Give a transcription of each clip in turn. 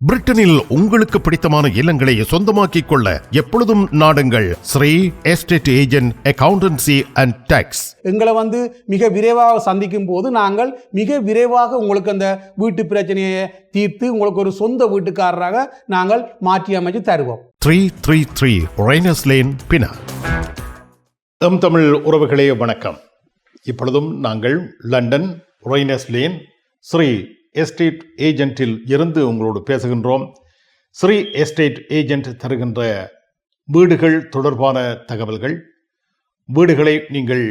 பிரிட்டனில் உங்களுக்கு பிடித்தமான இல்லங்களை சொந்தமாக்கிக் கொள்ள எப்பொழுதும் நாடுங்கள் Sri estate agent accountancy and tax. எங்களை மிக விரைவாக சந்திக்கும் போது நாங்கள் மிக விரைவாக உங்களுக்கு அந்த வீட்டு பிரச்சனையை தீர்த்து உங்களுக்கு ஒரு சொந்த வீட்டுக்காரராக நாங்கள் மாற்றி அமைச்சு தருவோம். 333 ரெய்னர்ஸ் லேன், பினா. தமிழ் உறவுகளே வணக்கம். இப்பொழுதும் நாங்கள் லண்டன் ரெய்னர்ஸ் லேன் ஸ்ரீ எஸ்டேட் ஏஜென்ட்டில் இருந்து உங்களோடு பேசுகின்றோம். ஸ்ரீ எஸ்டேட் ஏஜென்ட் தருகின்ற வீடுகள் தொடர்பான தகவல்கள், வீடுகளை நீங்கள்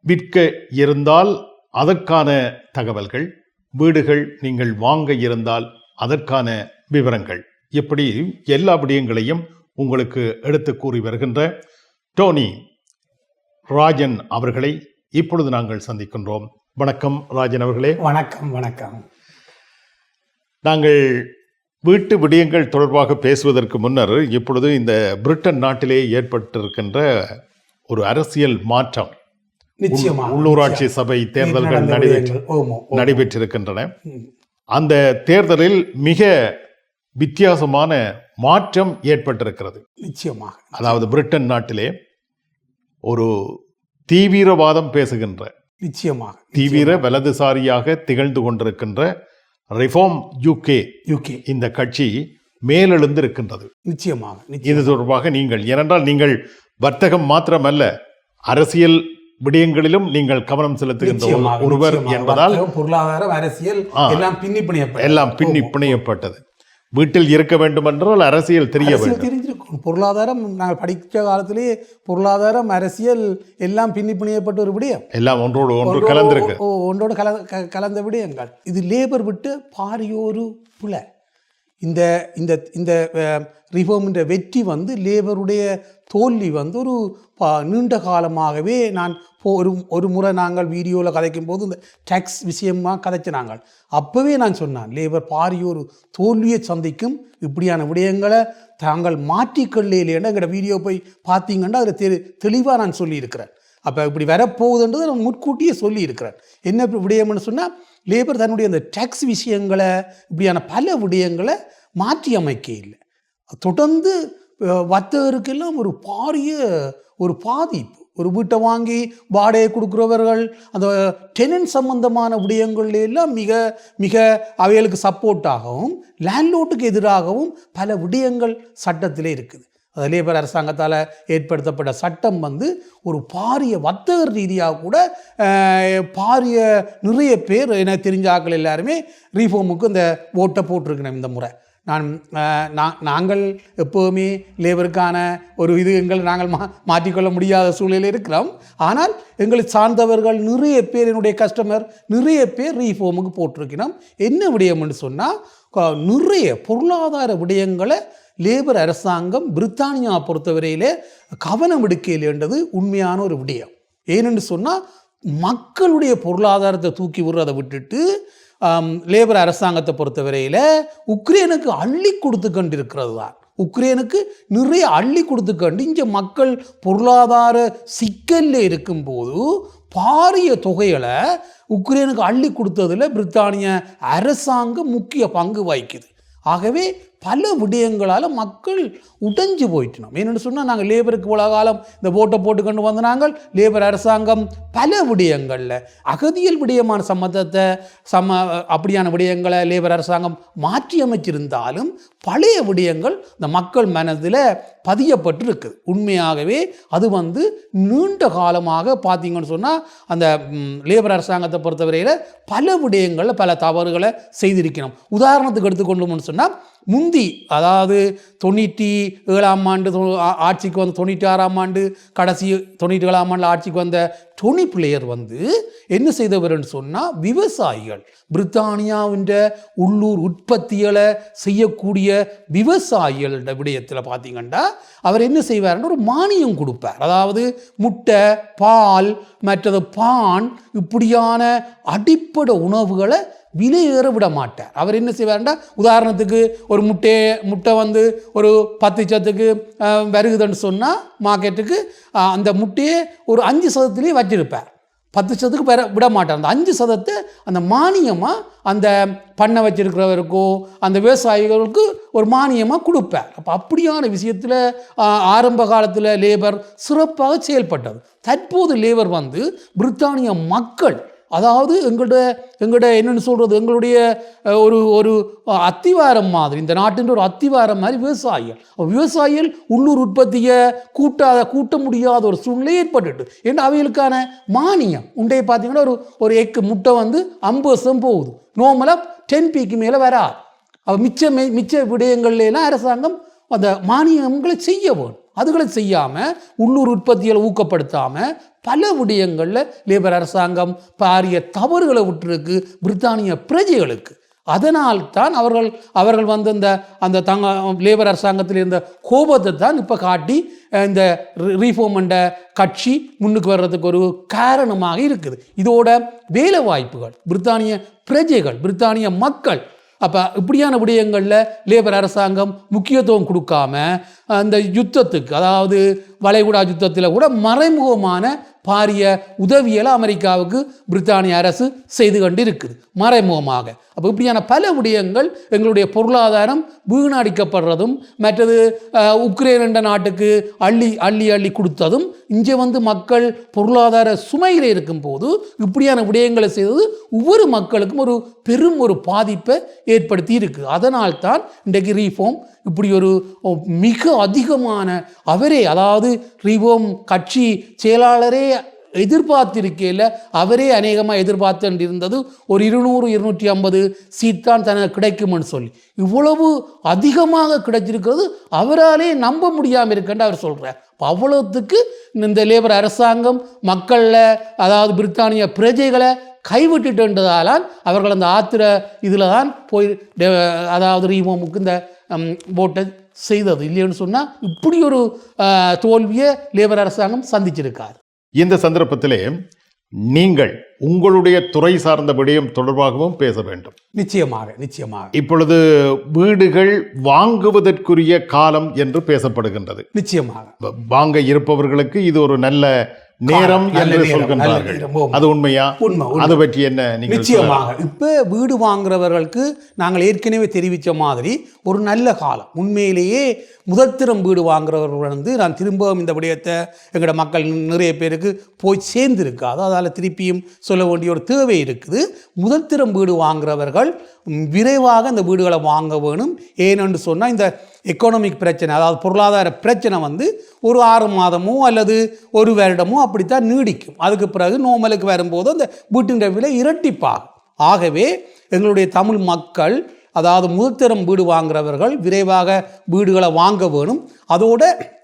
விற்க இருந்தால் அதற்கான தகவல்கள், வீடுகள் நீங்கள் வாங்க இருந்தால் அதற்கான விவரங்கள், இப்படி எல்லா விடயங்களையும் உங்களுக்கு எடுத்து கூறி வருகின்ற டோனி ராஜன் அவர்களை இப்பொழுது நாங்கள் சந்திக்கின்றோம். வணக்கம் ராஜன் அவர்களே. வணக்கம். வணக்கம். நாங்கள் வீட்டு விடயங்கள் தொடர்பாக பேசுவதற்கு முன்னர் இப்பொழுது இந்த பிரிட்டன் நாட்டிலே ஏற்பட்டிருக்கின்ற ஒரு அரசியல் மாற்றம், உள்ளூராட்சி சபை தேர்தல்கள் நடைபெற்றிருக்கின்றன. அந்த தேர்தலில் மிக வித்தியாசமான மாற்றம் ஏற்பட்டிருக்கிறது. நிச்சயமாக. அதாவது பிரிட்டன் நாட்டிலே ஒரு தீவிரவாதம் பேசுகின்ற, நிச்சயமாக தீவிர வலதுசாரியாக திகழ்ந்து கொண்டிருக்கின்ற ரிஃபார்ம் யூகே இந்த கட்சி மேலெழுந்து இருக்கின்றது. நிச்சயமாக. இது தொடர்பாக நீங்கள், ஏனென்றால் நீங்கள் வர்த்தகம் மாத்திரமல்ல, அரசியல் விடயங்களிலும் நீங்கள் கவனம் செலுத்துகின்ற ஒருவர் என்பதால் பொருளாதாரம், அரசியல் எல்லாம் பின்னி பிணையப்பட்டது. வீட்டில் இருக்க வேண்டும் என்றால் அரசியல் தெரிய வேண்டும். தெரிஞ்சிருக்கும். பொருளாதாரம் நாங்கள் படித்த காலத்திலேயே பொருளாதாரம், அரசியல் எல்லாம் பின்னி பிணையப்பட்ட ஒரு விடயம், எல்லாம் ஒன்றோடு ஒன்று கலந்திருக்கு, ஒன்றோடு கலந்த விடயங்கள். இது லேபர் விட்டு பாரியோரு பிள்ளை. இந்த இந்த இந்த ரிஃபார்மின் வெற்றி லேபருடைய தோல்வி ஒரு நீண்ட காலமாகவே நான் ஒரு முறை நாங்கள் வீடியோவில் கதைக்கும் போது இந்த டேக்ஸ் விஷயமாக கதைச்சு நாங்கள் அப்போவே நான் சொன்னேன், லேபர் பாரியோரு தோல்வியை சந்திக்கும், இப்படியான விடயங்களை தாங்கள் மாற்றிக்கொள்ளேன்னு எங்களோட வீடியோ போய் பார்த்தீங்கன்னா அதில் தெளிவாக நான் சொல்லியிருக்கிறேன். அப்போ இப்படி வரப்போகுதுன்றது நான் முன்கூட்டியே சொல்லியிருக்கிறேன். என்ன விடயம்னு சொன்னால், லேபர் தன்னுடைய அந்த டேக்ஸ் விஷயங்களை, இப்படியான பல விடயங்களை மாற்றி அமைக்க இல்லை. தொடர்ந்து வர்த்தகருக்கெல்லாம் ஒரு பாரிய ஒரு பாதிப்பு. ஒரு வீட்டை வாங்கி வாடகை கொடுக்குறவர்கள் அந்த டெனன்ட் சம்பந்தமான விடயங்கள்ல எல்லாம் மிக மிக அவைகளுக்கு சப்போர்ட்டாகவும் லேண்ட்லோட்டுக்கு எதிராகவும் பல விடயங்கள் சட்டத்திலே இருக்குது. அது லேபர் அரசாங்கத்தால் ஏற்படுத்தப்பட்ட சட்டம் ஒரு பாரிய வர்த்தகர் ரீதியாக கூட பாரிய நிறைய பேர் எனக்கு தெரிஞ்ச ஆட்கள் எல்லாருமே ரீஃபார்முக்கு இந்த ஓட்டை போட்டிருக்கணும். இந்த முறை நாங்கள் எப்போவுமே லேபருக்கான ஒரு நாங்கள் மாற்றிக்கொள்ள முடியாத சூழ்நிலையில் இருக்கிறோம். ஆனால் எங்களை சார்ந்தவர்கள் நிறைய பேர், என்னுடைய கஸ்டமர் நிறைய பேர் ரீஃபார்முக்கு போட்டிருக்கணும். என்ன விடயம்னு சொன்னால், நிறைய பொருளாதார விடயங்களை லேபர் அரசாங்கம் பிரித்தானியா பொறுத்தவரையிலே கவனம் எடுக்கலைன்றது உண்மையான ஒரு விடயம். ஏனென்று சொன்னால், மக்களுடைய பொருளாதாரத்தை தூக்கி விடுறதை விட்டுட்டு லேபர் அரசாங்கத்தை பொறுத்தவரையில் உக்ரைனுக்கு அள்ளி கொடுத்து கொண்டிருக்கிறது தான். உக்ரைனுக்கு நிறைய அள்ளி கொடுத்து கொண்டு இங்கே மக்கள் பொருளாதார சிக்கலில் இருக்கும்போது பாரிய தொகைகளை உக்ரைனுக்கு அள்ளி கொடுத்ததில் பிரித்தானிய அரசாங்கம் முக்கிய பங்கு வகிக்குது. ஆகவே பல விடயங்களால் மக்கள் உடைஞ்சு போயிட்டோம். என்னென்னு சொன்னால், நாங்கள் லேபருக்கு இவ்வளோ காலம் இந்த ஓட்டை போட்டுக்கொண்டு வந்து நாங்கள் லேபர் அரசாங்கம் பல விடயங்களில் அகதியல் விடயமான சம்மந்தத்தை அப்படியான விடயங்களை லேபர் அரசாங்கம் மாற்றி அமைச்சிருந்தாலும் பழைய விடயங்கள் இந்த மக்கள் மனதில் பதியப்பட்டு இருக்குது. உண்மையாகவே அது நீண்ட காலமாக பார்த்தீங்கன்னு சொன்னால், அந்த லேபர் அரசாங்கத்தை பொறுத்தவரையில் பல விடயங்களில் பல தவறுகளை செய்திருக்கணும். உதாரணத்துக்கு எடுத்துக்கொண்டோம்னு சொன்னால், முந்தி, அதாவது 97ஆம் ஆண்டு ஆட்சிக்கு 96ஆம் ஆண்டு கடைசி 97ஆம் ஆண்டு ஆட்சிக்கு வந்த டோனி பிளேயர் என்ன செய்தவர்னு சொன்னால், விவசாயிகள், பிரித்தானியாவின் உள்ளூர் உற்பத்திகளை செய்யக்கூடிய விவசாயிகளோட விடயத்தில் பார்த்தீங்கன்னா அவர் என்ன செய்வார்னு ஒரு மானியம் கொடுப்பார். அதாவது முட்டை, பால், மற்றது பான், இப்படியான அடிப்படை உணவுகளை விலையேற விட மாட்டார். அவர் என்ன செய்வார்னா, உதாரணத்துக்கு ஒரு முட்டை ஒரு 10 சத்துக்கு வருகுதுன்னு சொன்னால் மார்க்கெட்டுக்கு அந்த முட்டையை ஒரு 5 சதத்திலேயே வச்சிருப்பார். 10% விட மாட்டார். அந்த 5% அந்த மானியமாக அந்த பண்ணை வச்சிருக்கிறவருக்கோ அந்த விவசாயிகளுக்கு ஒரு மானியமாக கொடுப்பார். அப்போ அப்படியான விஷயத்தில் ஆரம்ப காலத்தில் லேபர் சிறப்பாக செயல்பட்டது. தற்போது லேபர் வந்து பிரித்தானிய மக்கள், அதாவது எங்களோட என்னென்னு சொல்கிறது, எங்களுடைய ஒரு அத்திவாரம் மாதிரி, இந்த நாட்டின் ஒரு அத்திவாரம் மாதிரி விவசாயிகள் உள்ளூர் உற்பத்தியை கூட்ட முடியாத ஒரு சூழ்நிலை ஏற்பட்டுட்டு. ஏன்னா அவைகளுக்கான மானியம் உண்டைய பார்த்தீங்கன்னா ஒரு எக்கு முட்டை வந்து 50% போகுது. நார்மலாக 10p மேலே வராது. மிச்ச விடயங்கள்லாம் அரசாங்கம் அந்த மானியங்களை செய்ய வேணும். அதுகளை செய்யாமல் உள்ளூர் உற்பத்திகளை ஊக்கப்படுத்தாமல் பல விடயங்களில் லேபர் அரசாங்கம் பாரிய தவறுகளை விட்டுருக்கு பிரித்தானிய பிரஜைகளுக்கு. அதனால் தான் அவர்கள் வந்து அந்த லேபர் அரசாங்கத்தில் இருந்த கோபத்தை தான் இப்போ காட்டி இந்த ரீஃபார்ம் என்ற கட்சி முன்னுக்கு வர்றதுக்கு ஒரு காரணமாக இருக்குது. இதோட வேலை வாய்ப்புகள், பிரித்தானிய பிரஜைகள், பிரித்தானிய மக்கள், அப்போ இப்படியான விடயங்களில் லேபர் அரசாங்கம் முக்கியத்துவம் கொடுக்காம அந்த யுத்தத்துக்கு, அதாவது வளைகுடா யுத்தத்தில் கூட மறைமுகமான பாரிய உதவியலை அமெரிக்காவுக்கு பிரித்தானிய அரசு செய்து கொண்டு இருக்குது மறைமுகமாக. அப்போ இப்படியான பல விடயங்கள் எங்களுடைய பொருளாதாரம் வீணடிக்கப்படுறதும், மற்றது உக்ரைன் என்ற நாட்டுக்கு அள்ளி கொடுத்ததும், இங்கே வந்து மக்கள் பொருளாதார சுமையில் இருக்கும் போது இப்படியான விடயங்களை செய்தது ஒவ்வொரு மக்களுக்கும் ஒரு பாதிப்பை ஏற்படுத்தி இருக்குது. அதனால்தான் இன்றைக்கு ரீஃபார்ம் இப்படி ஒரு மிக அதிகமான அதாவது ரீஃபார்ம் கட்சி செயலாளரே எதிர்பார்த்திருக்கையில் அவரே அநேகமாக எதிர்பார்த்து இருந்தது ஒரு 200-250 சீட் தான் தனக்கு கிடைக்கும்னு சொல்லி. இவ்வளவு அதிகமாக கிடைச்சிருக்கிறது அவராலே நம்ப முடியாமல் இருக்குன்னு அவர் சொல்கிறார். அவ்வளவுக்கு இந்த லேபர் அரசாங்கம் மக்களில், அதாவது பிரித்தானிய பிரஜைகளை கைவிட்டுன்றதால் அவர்கள் அந்த ஆத்திர இதில் தான் போய் அதாவது ரீஃபார்முக்கு இந்த ஓட்டை செய்தது. இல்லைன்னு சொன்னால் இப்படி ஒரு தோல்வியை லேபர் அரசாங்கம் சந்திச்சிருக்கார். இந்த சந்தர்ப்பத்திலே நீங்கள் உங்களுடைய துறை சார்ந்த விடயம் தொடர்பாகவும் பேச வேண்டும். நிச்சயமாக இப்பொழுது வீடுகள் வாங்குவதற்குரிய காலம் என்று பேசப்படுகின்றது. நிச்சயமாக வாங்க இருப்பவர்களுக்கு இது ஒரு நல்ல நேரம் என்று சொல்கின்றார்கள். அது உண்மையா? உண்மை. அதை பற்றி என்ன? நிச்சயமாக இப்போ வீடு வாங்குறவர்களுக்கு நாங்கள் ஏற்கனவே தெரிவித்த மாதிரி ஒரு நல்ல காலம். உண்மையிலேயே முதற்திறம் வீடு வாங்குறவர்கள் வந்து, நான் திரும்பவும் இந்த விடயத்தை எங்களோட மக்கள் நிறைய பேருக்கு போய் சேர்ந்துருக்காது, அதால் திருப்பியும் சொல்ல வேண்டிய ஒரு தேவை இருக்குது. முதற்திறம் வீடு வாங்குறவர்கள் விரைவாக இந்த வீடுகளை வாங்க வேணும். ஏனென்று சொன்னால் இந்த எக்கனாமிக் பிரச்சனை, அதாவது பொருளாதார பிரச்சனை வந்து ஒரு 6 மாதமோ அல்லது ஒரு வருடமோ அப்படித்தான் நீடிக்கும். அதுக்கு பிறகு நோமலுக்கு வரும்போது அந்த வீட்டின் விலை இரட்டிப்பாகும். ஆகவே எங்களுடைய தமிழ் மக்கள், அதாவது முதற்தரம் வீடு வாங்குறவர்கள் விரைவாக வீடுகளை வாங்க வேணும். அதோட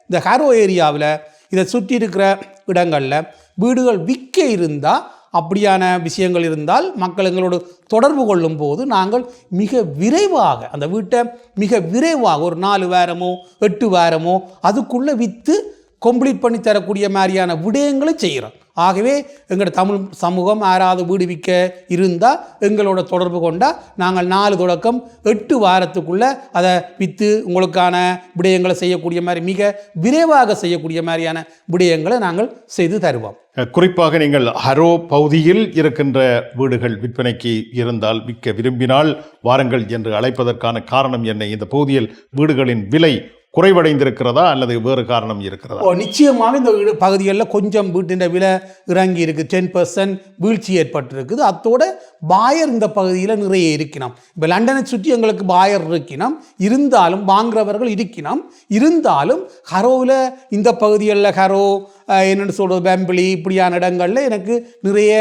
இந்த ஹாரோ ஏரியாவில் இதை சுற்றி இருக்கிற இடங்களில் வீடுகள் விற்க இருந்தால், அப்படியான விஷயங்கள் இருந்தால் மக்கள் எங்களோடு தொடர்பு கொள்ளும் போது நாங்கள் மிக விரைவாக அந்த வீட்டை மிக விரைவாக ஒரு 4 வாரமோ 8 வாரமோ அதுக்குள்ளே விற்று கம்ப்ளீட் பண்ணி தரக்கூடிய மாதிரியான விடயங்களை செய்கிறோம். ஆகவே எங்களோட தமிழ் சமூகம் யாராவது வீடு விற்க இருந்தால் எங்களோட தொடர்பு கொண்டால் நாங்கள் 4 தொடக்கம் 8 வாரத்துக்குள்ளே அதை விற்று உங்களுக்கான விடயங்களை செய்யக்கூடிய மாதிரி, மிக விரைவாக செய்யக்கூடிய மாதிரியான விடயங்களை நாங்கள் செய்து தருவோம். குறிப்பாக நீங்கள் ஹரோ பகுதியில் இருக்கின்ற வீடுகள் விற்பனைக்கு இருந்தால், விற்க விரும்பினால் வாருங்கள் என்று அழைப்பதற்கான காரணம் என்ன? இந்த பகுதியில் வீடுகளின் விலை குறைவடைந்திருக்கிறதா அல்லது வேறு காரணம் இருக்கிறதா? நிச்சயமாக இந்த பகுதிகளில் கொஞ்சம் வீட்டின் விலை இறங்கி இருக்குது. 10% வீழ்ச்சி ஏற்பட்டிருக்குது. அதோட பாயர் இந்த பகுதியில் நிறைய இருக்கணும். இப்போ லண்டனை சுற்றி எங்களுக்கு பாயர் இருக்கணும், இருந்தாலும் வாங்குறவர்கள் இருந்தாலும் ஹரோவில் இந்த பகுதிகளில் ஹரோ என்னென்னு சொல்கிறது, பெம்பிளி, இப்படியான இடங்களில் எனக்கு நிறைய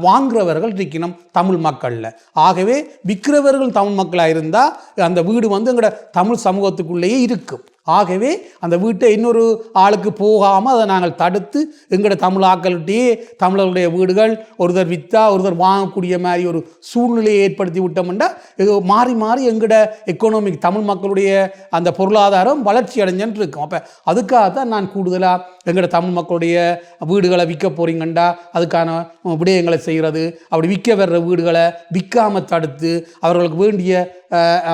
வாங்குறவர்கள் இருக்கணும் தமிழ் மக்களில். ஆகவே விற்கிறவர்கள் தமிழ் மக்களாக இருந்தால் அந்த வீடு வந்து எங்களோட தமிழ் சமூகத்துக்குள்ளேயே இருக்கும். ஆகவே அந்த வீட்டை இன்னொரு ஆளுக்கு போகாமல் அதை நாங்கள் தடுத்து எங்களோட தமிழ் ஆக்கள்கிட்டயே தமிழர்களுடைய வீடுகள் ஒருத்தர் விற்றா ஒருத்தர் வாங்கக்கூடிய மாதிரி ஒரு சூழ்நிலையை ஏற்படுத்தி விட்டோம்னா மாறி மாறி எங்களோட எக்கனாமிக் தமிழ் மக்களுடைய அந்த பொருளாதாரம் வளர்ச்சி அடைஞ்சுட்டு இருக்கும். அப்போ அதுக்காகத்தான் நான் கூடுதலாக எங்களோட தமிழ் மக்களுடைய வீடுகளை விற்க போகிறீங்கண்டா அதுக்கான விடயங்களை செய்கிறது, அப்படி விற்க வர்ற வீடுகளை விற்காமல் தடுத்து அவர்களுக்கு வேண்டிய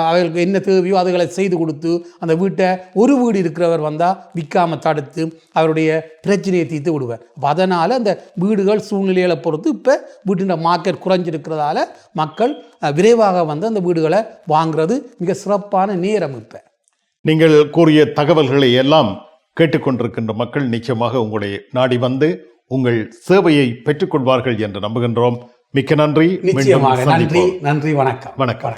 அவர்களுக்கு என்ன தேவையோ அதுகளை செய்து கொடுத்து அந்த வீட்டை ஒரு வீடு இருக்கிறவர் வந்தால் விற்காம தடுத்து அவருடைய பிரச்சனையை தீர்த்து விடுவார். அதனால் அந்த வீடுகள் சூழ்நிலைகளை பொறுத்து இப்போ வீட்டின் மார்க்கெட் குறைஞ்சிருக்கிறதால மக்கள் விரைவாக வந்து அந்த வீடுகளை வாங்குறது மிக சிறப்பான நேரம். இப்போ நீங்கள் கூறிய தகவல்களை எல்லாம் கேட்டுக்கொண்டிருக்கின்ற மக்கள் நிச்சயமாக உங்களை நாடி வந்து உங்கள் சேவையை பெற்றுக்கொள்வார்கள் என்று நம்புகின்றோம். மிக்க நன்றி. நிச்சயமாக நன்றி. வணக்கம். வணக்கம்.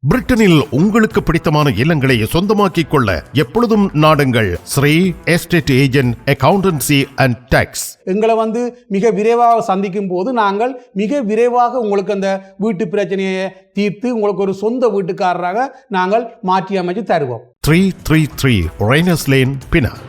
பிரிட்டனில் உங்களுக்கு பிடித்தமான இல்லங்களை சொந்தமாக்கிக் கொள்ள எப்பொழுதும் நாடுங்கள் Sri estate agent accountancy and tax. எங்களை வந்து மிக விரைவாக சந்திக்கும் போது நாங்கள் மிக விரைவாக உங்களுக்கு அந்த வீட்டு பிரச்சனையை தீர்த்து உங்களுக்கு ஒரு சொந்த வீட்டுக்காரராக நாங்கள் மாற்றி அமைச்சு தருவோம். 333 ரெய்னர்ஸ் லேன், பினாங்.